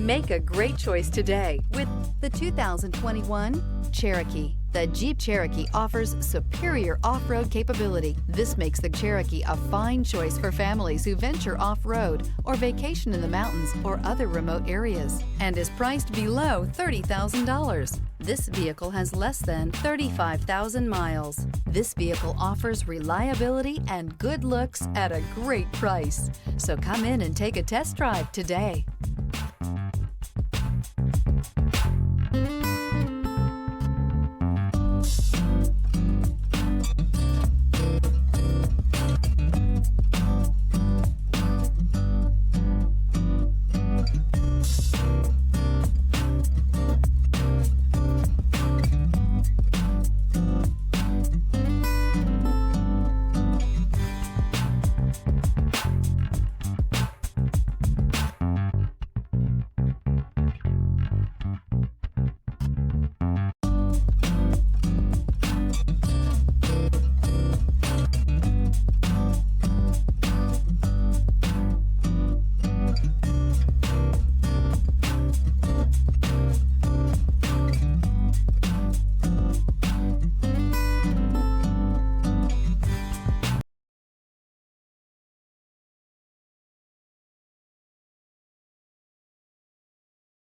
Make a great choice today with the 2021 Cherokee. The Jeep Cherokee offers superior off-road capability. This makes the Cherokee a fine choice for families who venture off-road or vacation in the mountains or other remote areas, and is priced below $30,000. This vehicle has less than 35,000 miles. This vehicle offers reliability and good looks at a great price. So come in and take a test drive today.